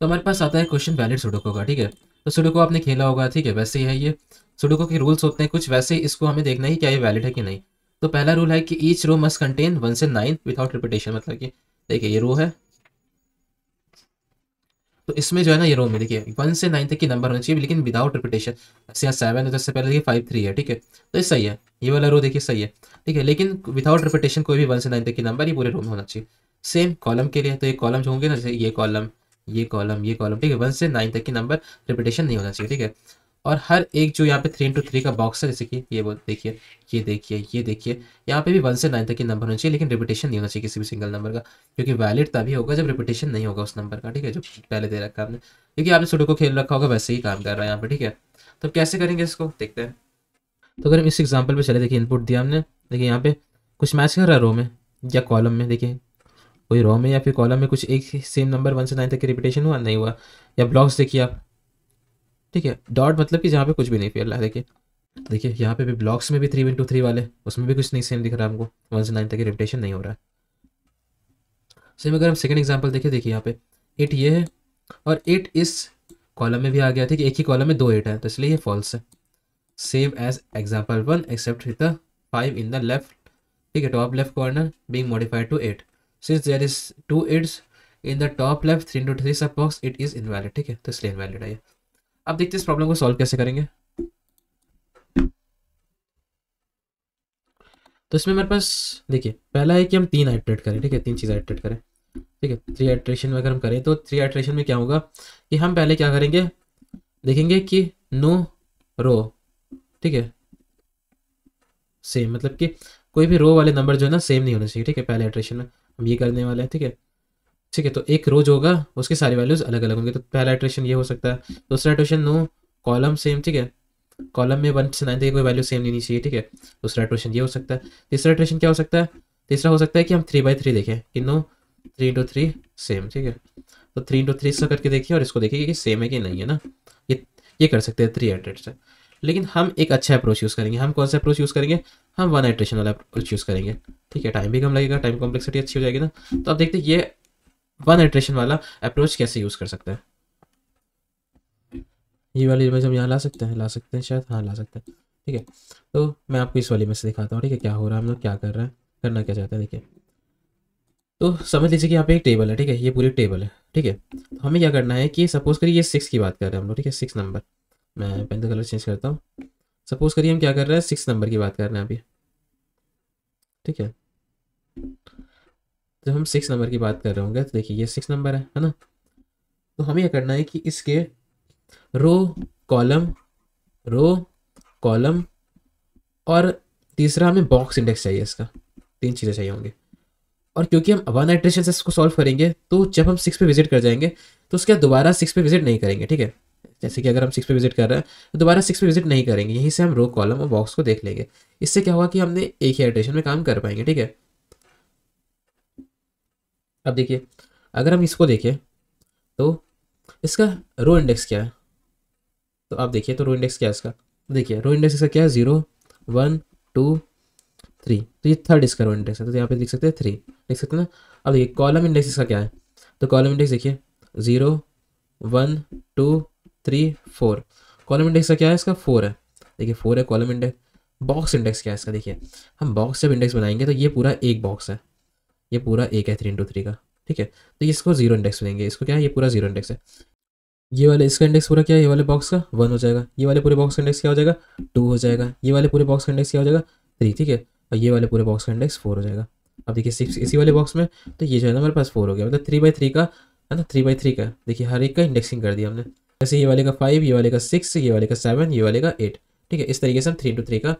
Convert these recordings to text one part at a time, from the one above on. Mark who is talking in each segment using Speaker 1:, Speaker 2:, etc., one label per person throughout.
Speaker 1: तो हमारे पास आता है क्वेश्चन वैलिड सुडोको का, ठीक है। तो सुडोको आपने खेला होगा, ठीक है, वैसे ही है ये। सुडोको के रूल्स होते हैं कुछ वैसे, इसको हमें देखना है क्या ये वैलिड है कि नहीं। तो पहला रूल है कि ईच रो मस्ट कंटेन 1 से 9 विदाउट रिपीटेशन, मतलब कि देखिए ये रो है, तो इसमें जो है ना ये रो में देखिए 1 से 9 तक की नंबर होना चाहिए लेकिन विदाउट रिपीटेशन। जैसे यहाँ 7 है तो इससे पहले देखिए 5 3 है, ठीक है, तो ये सही है, ये वाला रो देखिए सही है, ठीक है। लेकिन विदाउट रिपीटेशन कोई भी 1 से 9 तक की नंबर ये पूरे रो में होना चाहिए। सेम कॉलम के लिए, तो ये कॉलम जो होंगे ना, जैसे ये कॉलम, ये कॉलम, ये कॉलम, ठीक है, 1 से 9 तक की नंबर रिपीटेशन नहीं होना चाहिए, ठीक है। और हर एक जो यहाँ पे 3 इंटू 3 का बॉक्स है, जैसे कि ये वो देखिए, ये देखिए, ये देखिए, यहाँ पे भी 1 से 9 तक की नंबर होना चाहिए लेकिन रिपीटेशन नहीं होना चाहिए किसी भी सिंगल नंबर का, क्योंकि वैलिड तभी होगा जब रिपीटेशन नहीं होगा उस नंबर का, ठीक है, जो पहले दे रखा है आपने। क्योंकि आपने सुडोको खेल रखा होगा वैसे ही काम कर रहा है यहाँ पे, ठीक है। तो कैसे करेंगे इसको देखते हैं। तो अगर हम इस एग्जांपल पे चले, देखिए इनपुट दिया हमने, देखिए यहाँ पे कुछ मैच कर रहा है रो में या कॉलम में, देखिए कोई रो में या फिर कॉलम में कुछ एक सेम नंबर 1 से 9 तक की रिपीटेशन हुआ नहीं हुआ। या ब्लॉक्स देखिए आप, ठीक है, डॉट मतलब कि जहाँ पे कुछ भी नहीं फैल रहा है, देखिए, देखिए यहाँ पे भी ब्लॉक्स में भी 3 इंटू 3 वाले, उसमें भी कुछ नहीं सेम दिख रहा है हमको, 1 से 9 तक की रिपीटेशन नहीं हो रहा है। सेम अगर हम सेकंड एग्जांपल देखिए, देखिए यहाँ पे 8 ये है और 8 इस कॉलम में भी आ गया, ठीक है, एक ही कॉलम में 2 8 है, तो इसलिए ये फॉल्स है। Same as example 1 except with the 5 in the left, ठीक है, top left corner being modified to 8 since there is 2 8s in the top left 3 into 3 सब बॉक्स इट इज इनवैलिड, ठीक है, तो इसलिए इनवैलिड है ये। अब देखते हैं इस प्रॉब्लम को सॉल्व कैसे करेंगे। तो इसमें हमारे पास देखिए पहला है कि हम 3 आइट्रेट करें, ठीक है, 3 चीज़ आइट्रेट करें, ठीक है। 3 आइट्रेशन में अगर हम करें तो 3 आइट्रेशन में क्या होगा कि हम पहले क्या करेंगे, देखेंगे कि नो रो, ठीक है, सेम, मतलब कि कोई भी रो वाले नंबर जो है ना सेम नहीं होने चाहिए, ठीक है, पहले इटरेशन में हम ये करने वाले हैं, ठीक है। ठीक है, तो एक रो जो होगा उसके सारी वैल्यूज अलग अलग होंगे, तो पहला इटरेशन ये हो सकता है। दूसरा इटरेशन नो कॉलम सेम, ठीक है, कॉलम में 1 से 9 तक कोई वैल्यू सेम नहीं चाहिए, ठीक है, दूसरा इटरेशन ये हो सकता है। तीसरा इटरेशन क्या हो सकता है, तीसरा हो सकता है कि हम 3/3 देखें कि नो 3 into 3 सेम, ठीक है, तो 3 into 3 इसका करके देखिए और इसको देखिए कि सेम है कि नहीं है ना, ये ये कर सकते हैं 3 आइट्रेट से। लेकिन हम एक अच्छा अप्रोच यूज़ करेंगे, हम कौन सा अप्रोच यूज़ करेंगे, हम 1 आइट्रेशन वाला अप्रोच यूज़ करेंगे, ठीक है, टाइम भी कम लगेगा, टाइम कॉम्प्लेक्सिटी अच्छी हो जाएगी ना। तो अब देखते हैं ये 1 आइट्रेशन वाला अप्रोच कैसे यूज़ कर सकते हैं। ये वाली इमेज हम यहाँ ला सकते हैं, ला सकते हैं शायद, हाँ ला सकते हैं, ठीक है। तो मैं आपको इस वाली में से दिखाता हूँ, ठीक है, क्या हो रहा है, हम लोग क्या कर रहे हैं, करना क्या चाहते हैं, देखिए। तो समझ लीजिए कि यहाँ पे एक टेबल है, ठीक है, ये पूरी टेबल है, ठीक है। तो हमें क्या करना है कि सपोज करिए ये 6 की बात कर रहे हैं हम लोग, ठीक है, 6 नंबर, मैं पेन का कलर चेंज करता हूँ। सपोज करिए हम क्या कर रहे हैं, 6 नंबर की बात कर रहे हैं अभी, ठीक है। जब हम 6 नंबर की बात कर रहे होंगे तो देखिए ये 6 नंबर है ना। तो हमें क्या करना है कि इसके रो कॉलम, रो कॉलम और तीसरा हमें बॉक्स इंडेक्स चाहिए, इसका 3 चीज़ें चाहिए होंगी। और क्योंकि हम 1 आइट्रेशन से इसको सॉल्व करेंगे तो जब हम 6 पे विजिट कर जाएंगे तो उसके बाद दोबारा 6 पे विजिट नहीं करेंगे, ठीक है। जैसे कि अगर हम 6 पे विजिट कर रहे हैं तो दोबारा 6 पे विजिट नहीं करेंगे, यहीं से हम रो कॉलम और बॉक्स को देख लेंगे। इससे क्या हुआ कि हमने एक ही आइट्रेशन में काम कर पाएंगे, ठीक है। अब देखिए अगर हम इसको देखें तो इसका रो इंडेक्स क्या है, तो आप देखिए तो रो इंडेक्स क्या है इसका, देखिए रो इंडेक्स इसका क्या है, 0 1 2 3, तो ये थर्ड इसका रो इंडेक्स है, तो यहाँ पे लिख सकते हैं 3, लिख सकते हैं ना। अब देखिए कॉलम इंडेक्स इसका क्या है, तो कॉलम इंडेक्स देखिए 0 1 2 3 4, कॉलम इंडेक्स का क्या है, इसका 4 है, देखिए 4 है कॉलम इंडेक्स। बॉक्स इंडेक्स क्या है इसका, देखिए हम बॉक्स जब इंडेक्स बनाएंगे तो ये पूरा एक बॉक्स है, ये पूरा एक है 3 into 3 का, ठीक है। तो इसको 0 इंडेक्स देंगे, इसको क्या है, ये पूरा 0 इंडेक्स है। ये वाले इसका इंडेक्स पूरा क्या है, ये वाले बॉक्स का 1 हो जाएगा, ये वाले पूरे बॉक्स का इंडेक्स क्या हो जाएगा 2 हो जाएगा, ये वाले पूरे बॉक्स का इंडेक्स क्या हो जाएगा 3, ठीक है, और ये वाले पूरे बॉक्स का इंडेक्स 4 हो जाएगा। अब देखिए 6 इसी वाले बॉक्स में, तो ये जो है ना हमारे पास 4 हो गया, मतलब 3/3 का है ना, 3/3 का, देखिए हर एक का इंडेक्सिंग कर दिया हमने। जैसे ये वाले का 5, ये वाले का 6, ये वाले का 7, ये वाले का 8, ठीक है, इस तरीके से हम 3 into 3 का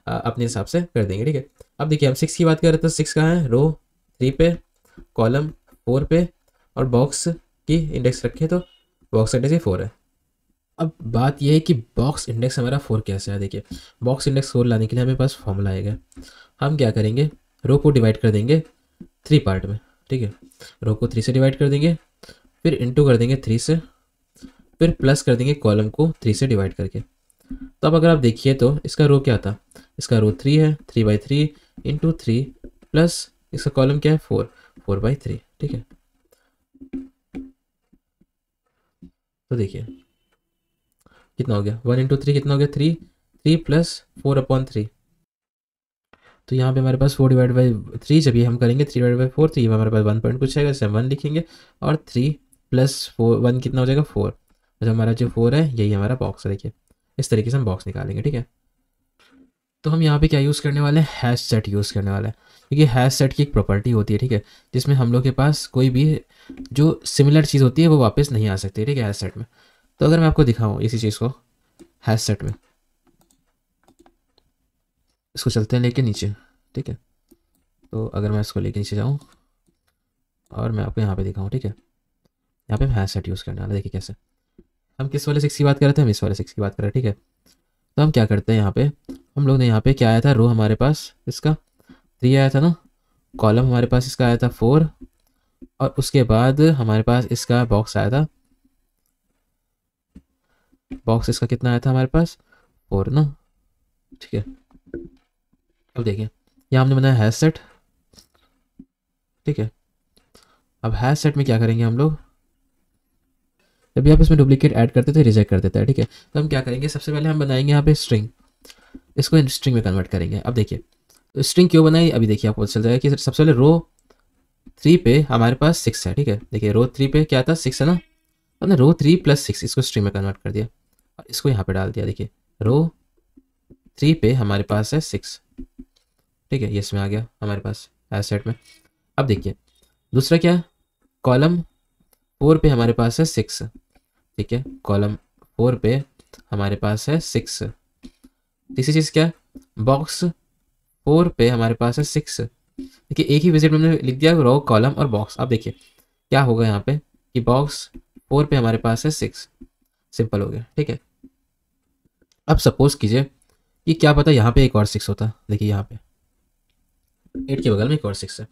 Speaker 1: अपने हिसाब से कर देंगे, ठीक है। अब देखिए हम 6 की बात करें तो 6 कहाँ है, रो 3 पे, कॉलम 4 पे, और बॉक्स की इंडेक्स रखे तो बॉक्स इंडेक्स ही 4 है। अब बात यह है कि बॉक्स इंडेक्स हमारा 4 कैसे है, देखिए बॉक्स इंडेक्स 4 लाने के लिए हमें पास फॉर्मूला आएगा। हम क्या करेंगे, रो को डिवाइड कर देंगे 3 पार्ट में, ठीक है, रो को 3 से डिवाइड कर देंगे, फिर इंटू कर देंगे 3 से, फिर प्लस कर देंगे कॉलम को 3 से डिवाइड करके। तो अब अगर आप देखिए तो इसका रो क्या था, इसका रो 3 है, 3/3 इंटू 3 प्लस इसका कॉलम क्या है 4, 4/3, ठीक है। तो देखिए कितना हो गया, 1 × 3 कितना हो गया, 3, 3 + 4/3। तो यहाँ पे हमारे पास 4/3, जब ये हम करेंगे 3/4, तो ये हमारे पास 1 पॉइंट कुछ आएगा, जैसे हम 1 लिखेंगे, और 3 + 4, 1 कितना हो जाएगा, 4। अच्छा हमारा जो 4 है यही हमारा बॉक्स है। देखिए इस तरीके से हम बॉक्स निकालेंगे, ठीक है। तो हम यहाँ पे क्या यूज़ करने वाले हैं, हैश सेट यूज़ करने वाले हैं, क्योंकि हैश सेट की एक प्रॉपर्टी होती है, ठीक है, जिसमें हम लोग के पास कोई भी जो सिमिलर चीज़ होती है वो वापस नहीं आ सकती, ठीक है, हैश सेट में। तो अगर मैं आपको दिखाऊँ इसी चीज़ को हैश सेट में, इसको चलते हैं लेके नीचे, ठीक है। तो अगर मैं इसको लेके नीचे जाऊँ और मैं आपको यहाँ पे दिखाऊँ, ठीक है, यहाँ पे हम हैश सेट यूज़ करने वाले, देखिए कैसे। हम किस वाले 6 की बात कर रहे थे, हम इस वाले 6 की बात कर रहे हैं, ठीक है। तो हम क्या करते हैं यहाँ पे, हम लोग ने यहाँ पे क्या आया था, रो हमारे पास इसका 3 आया था ना, कॉलम हमारे पास इसका आया था 4, और उसके बाद हमारे पास इसका बॉक्स आया था, बॉक्स इसका कितना आया था हमारे पास, 4 ना, ठीक है। अब देखिए यहाँ हमने बनाया हैश सेट, ठीक है। अब हैश सेट में क्या करेंगे हम लोग, जब भी आप इसमें डुप्लीकेट ऐड करते थे रिजेक्ट कर देता है, ठीक है। तो हम क्या करेंगे, सबसे पहले हम बनाएंगे यहाँ पे स्ट्रिंग, इसको स्ट्रिंग में कन्वर्ट करेंगे। अब देखिए तो स्ट्रिंग क्यों बनाई, अभी देखिए आपको चल जाएगा कि सबसे पहले रो 3 पे हमारे पास 6 है, ठीक है। देखिए रो 3 पे क्या था, 6 है ना, तो हमने रो 3 + 6 इसको स्ट्रिंग में कन्वर्ट कर दिया और इसको यहाँ पे डाल दिया। देखिए रो 3 पे हमारे पास है 6, ठीक है, ये इसमें आ गया हमारे पास एसेट में। अब देखिए दूसरा क्या, कॉलम 4 पे हमारे पास है 6, ठीक है, कॉलम 4 पे हमारे पास है 6। तीसरी चीज़ क्या, बॉक्स 4 पे हमारे पास है 6। देखिए एक ही विजिट में हमने लिख दिया रो कॉलम और बॉक्स। अब देखिए क्या होगा यहाँ पे कि बॉक्स 4 पे हमारे पास है 6, सिंपल हो गया, ठीक है। अब सपोज कीजिए कि क्या पता यहाँ पे एक और 6 होता, देखिए यहाँ पे 8 के बगल में एक और 6 है।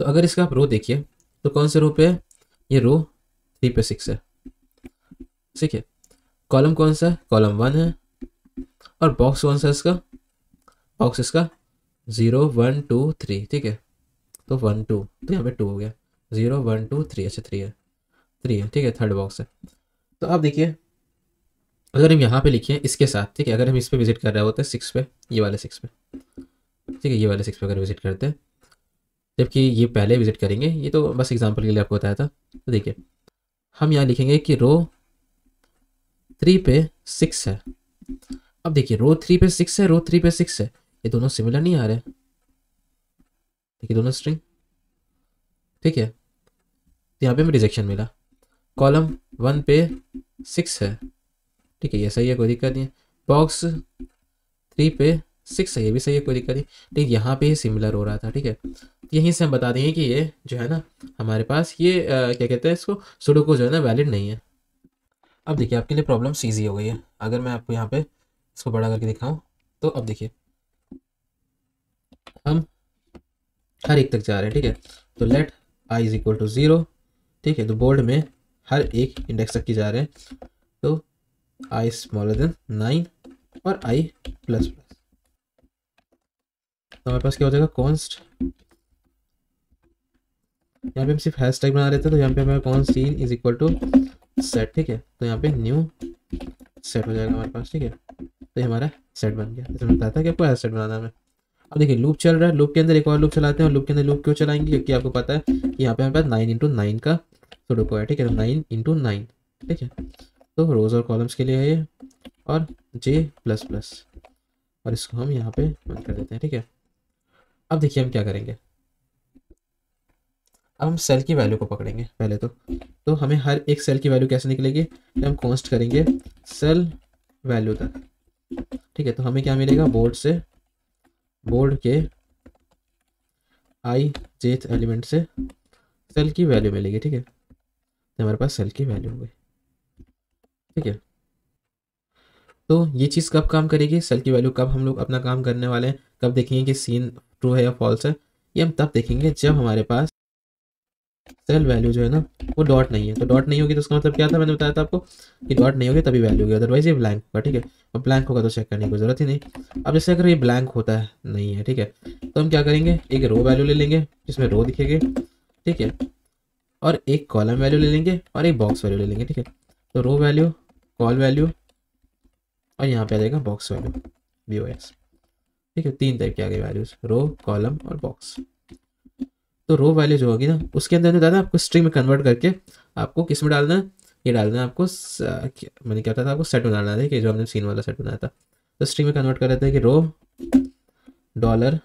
Speaker 1: तो अगर इसका आप रो देखिए तो कौन से रो पे है, ये रो 3 पे 6 है, ठीक है। कॉलम कौन सा है, कॉलम 1 है, और बॉक्स कौन सा है इसका, बॉक्स इसका 0 1 2 3, ठीक है। तो 1 2, तो यहाँ पे 2 हो गया, 0 1 2 3, अच्छा 3 है, 3 है, ठीक है, थर्ड बॉक्स है। तो अब देखिए अगर हम यहाँ पे लिखें इसके साथ, ठीक है, अगर हम इस पे विजिट कर रहे होते हैं 6 पे, ये वाले 6 पे, ठीक है, ये वाले 6 पे अगर विजिट करते हैं, जबकि ये पहले विजिट करेंगे, ये तो बस एग्जांपल के लिए आपको बताया था। तो देखिए हम यहाँ लिखेंगे कि रो 3 पे 6 है। अब देखिए रो 3 पे 6 है, रो 3 पे 6 है, ये दोनों सिमिलर नहीं आ रहे, देखिए दोनों स्ट्रिंग, ठीक है। तो यहाँ पे हमें रिजेक्शन मिला। कॉलम 1 पे 6 है, ठीक है, ये सही है, कोई दिक्कत नहीं है। बॉक्स 3 पे 6 है, ये भी सही है, कोई दिक्कत नहीं। ठीक, यहाँ पे सिमिलर हो रहा था, ठीक है। यहीं से हम बता देंगे कि ये जो है ना हमारे पास ये क्या कहते हैं इसको, सुडोकू जो है ना वैलिड नहीं है। अब देखिए आपके लिए प्रॉब्लम ईजी हो गई है। अगर मैं आपको यहाँ पे इसको बड़ा करके दिखाऊं तो अब देखिए हम हर एक तक जा रहे हैं, ठीक है। तो let i is equal to 0, ठीक है। तो बोर्ड में हर एक इंडेक्स तक की जा रहे हैं। तो आई स्मॉलर देन 9 और आई प्लस प्लस, तो हमारे पास क्या हो जाएगा, कॉन्स्ट। यहाँ पे हम सिर्फ हैश टैग बना रहे थे, तो यहाँ पे हमारा const sin is equal to set, ठीक है। तो यहाँ पे न्यू सेट हो जाएगा हमारे पास, ठीक है। तो ये हमारा सेट बन गया, जैसे मैं बताया था कि आपको सेट बनाना है। अब देखिए लूप चल रहा है, लूप के अंदर एक और लूप चलाते हैं, और लूप के अंदर लूप क्यों चलाएंगे, क्योंकि आपको पता है कि यहाँ पे हमारे पास 9 × 9 का सुडोकू है, ठीक है। तो 9 × 9, ठीक है। तो रोज और कॉलम्स के लिए है ये, और J++, और इसको हम यहाँ पे बंद कर देते हैं, ठीक है। अब देखिए हम क्या करेंगे, अब हम सेल की वैल्यू को पकड़ेंगे पहले तो हमें हर एक सेल की वैल्यू कैसे निकलेगी, तो हम कॉन्स्ट करेंगे सेल वैल्यू तक, ठीक है। तो हमें क्या मिलेगा, बोर्ड से, बोर्ड के i jth एलिमेंट से सेल की वैल्यू मिलेगी, ठीक है। तो हमारे पास सेल की वैल्यू हो गई, ठीक है। तो ये चीज़ कब काम करेगी, सेल की वैल्यू कब हम लोग अपना काम करने वाले हैं, कब देखेंगे कि सीन ट्रू है या फॉल्स है, ये हम तब देखेंगे जब हमारे पास सेल वैल्यू जो है ना वो डॉट नहीं है। तो डॉट नहीं होगी तो उसका मतलब क्या था, मैंने बताया था आपको कि डॉट नहीं होगी तभी वैल्यू होगी, अदरवाइज ये ब्लैंक होगा, ठीक है। और ब्लैंक होगा तो चेक करने की जरूरत ही नहीं। अब जैसे अगर ये ब्लैंक होता है, नहीं है, ठीक है, तो हम क्या करेंगे, एक रो वैल्यू ले लेंगे जिसमें रो दिखेगी, ठीक है, और एक कॉलम वैल्यू ले लेंगे और एक बॉक्स वैल्यू ले लेंगे, ठीक है। तो रो वैल्यू, कॉल वैल्यू और यहाँ पे आ जाएगा बॉक्स वैल्यू, BOX। ठीक है, 3 टाइप की आ गई वैल्यूज, रो, कॉलम और बॉक्स। तो रो वैल्यू जो होगी ना उसके अंदर दादा आपको स्ट्रिंग में कन्वर्ट करके आपको किस में डालना है, ये डालना है आपको मैंने क्या बताया था आपको, सेट में डालना है कि जो हमने सीन वाला सेट बनाया था। तो स्ट्रिंग में कन्वर्ट कर देते हैं कि रो डॉलर,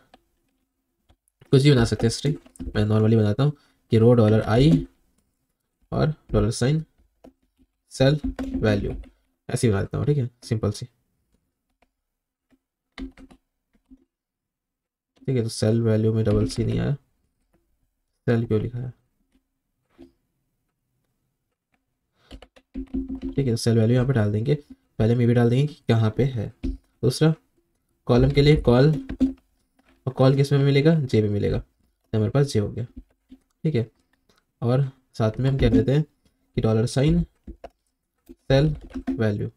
Speaker 1: कुछ भी बना सकते हैं स्ट्रिंग, मैं नॉर्मली बनाता हूँ कि रो $i और $, सेल वैल्यू, ऐसे ही बना देता हूँ। ठीक है, सिंपल सी। ठीक है, तो सेल वैल्यू में $C नहीं आया, सेल क्यों लिखा है। ठीक है, तो सेल वैल्यू यहाँ पे डाल देंगे, पहले में भी डाल देंगे कि कहाँ पे है। दूसरा कॉलम के लिए कॉल, और कॉल किस में मिलेगा, जे में मिलेगा, तो हमारे पास जे हो गया। ठीक है, और साथ में हम क्या देते हैं कि $, सेल वैल्यू।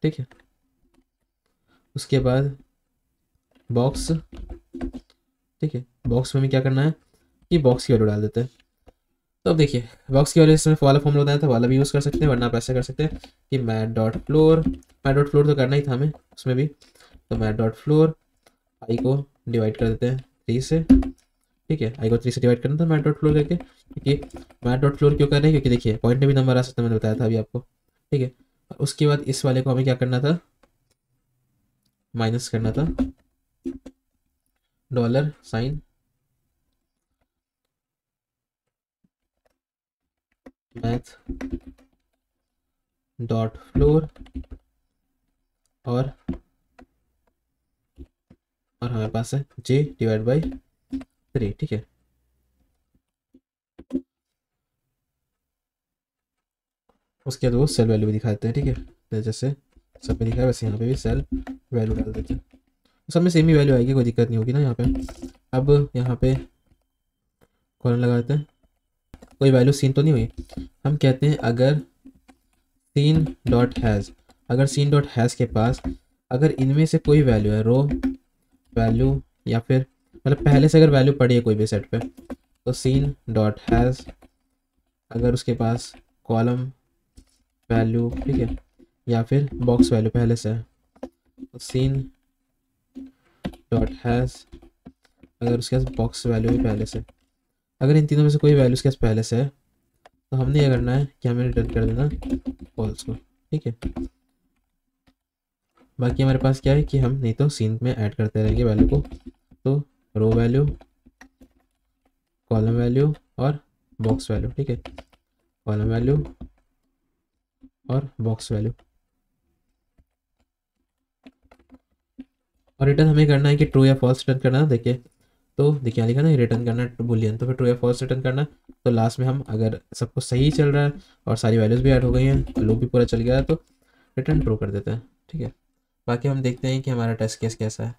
Speaker 1: ठीक है, उसके बाद बॉक्स। ठीक है, बॉक्स में हमें क्या करना है कि बॉक्स की वैल्यू डाल देते हैं। तो अब देखिए बॉक्स की वैल्यू इसमें वाला फॉर्मूला बताया था, वाला भी यूज़ कर सकते हैं, वरना आप ऐसे कर सकते हैं कि मैट डॉट फ्लोर तो करना ही था हमें उसमें भी। तो मैट.फ्लोर आई को डिवाइड कर देते हैं 3 से। ठीक है, आई को 3 से डिवाइड करना था मैट.फ्लोर करके, क्योंकि मैट.फ्लोर क्यों कर रहे हैं, क्योंकि देखिए पॉइंट में भी नंबर आ सकता है, मैंने बताया था अभी आपको। ठीक है, उसके बाद इस वाले को हमें क्या करना था, माइनस करना था $, मैथ डॉट फ्लोर और हमारे पास है J/3। ठीक है, उसके बाद वो सेल वैल्यू भी दिखा देते हैं। ठीक है, तो जैसे सब में दिखा है वैसे यहाँ पे भी सेल वैल्यू डाल देते हैं, सब में सेम ही वैल्यू आएगी, कोई दिक्कत नहीं होगी ना यहाँ पे। अब यहाँ पे कॉलन लगा देते हैं, कोई वैल्यू सीन तो नहीं हुई। हम कहते हैं अगर सीन डॉट हैज़, अगर सीन डॉट हैज़ के पास अगर इनमें से कोई वैल्यू है, रो वैल्यू या फिर मतलब पहले से अगर वैल्यू पड़ी है कोई भी सेट पे, तो सीन डॉट हैज़ अगर उसके पास कॉलम वैल्यू, ठीक है, या फिर बॉक्स वैल्यू पहले से है, तो सीन डॉट हैज़ अगर उसके पास बॉक्स वैल्यू भी पहले से, अगर इन तीनों में से कोई वैल्यू उसके पास पहले से है, तो हमने क्या करना है कि हमें रिटर्न कर देना फॉल्स को। ठीक है, बाकी हमारे पास क्या है कि हम नहीं तो सीन में ऐड करते रहेंगे वैल्यू को, तो रो वैल्यू, कॉलम वैल्यू और बॉक्स वैल्यू। ठीक है, कॉलम वैल्यू और बॉक्स वैल्यू, और रिटर्न हमें करना है कि ट्रू या फॉल्स रिटर्न करना है। देखिए तो देखिए यहाँ लिखा ना रिटर्न करना बुलियन, तो फिर ट्रू या फॉल्स रिटर्न करना। तो लास्ट में हम अगर सब कुछ सही चल रहा है और सारी वैल्यूज़ भी ऐड हो गई हैं और लूप भी पूरा चल गया है, तो रिटर्न ट्रू कर देते हैं। ठीक है, बाकी हम देखते हैं कि हमारा टेस्ट केस कैसा है।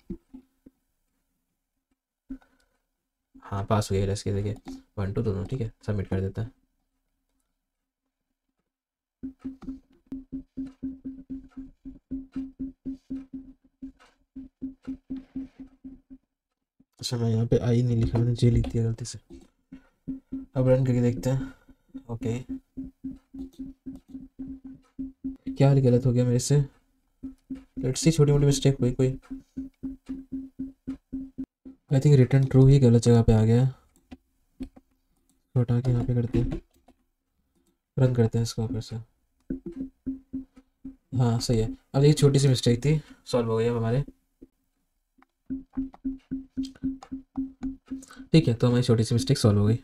Speaker 1: हाँ, पास हो गया टेस्ट केस, देखिए 1 2 दोनों। ठीक है, सबमिट कर देता है। अच्छा, मैं यहाँ पे आई नहीं लिखा, मैंने जे लिख दिया गलती से। अब रन करके देखते हैं। ओके, क्या गलत हो गया मेरे से, लेट्स सी, छोटी मोटी मिस्टेक हुई कोई। आई थिंक रिटर्न ट्रू ही गलत जगह पे आ गया, हटा के यहाँ पे करते हैं, रन करते हैं इसको फिर से। हाँ सही है, अब एक छोटी सी मिस्टेक थी, सॉल्व हो गई अब हमारे। ठीक है, तो हमारी छोटी सी मिस्टेक सॉल्व हो गई।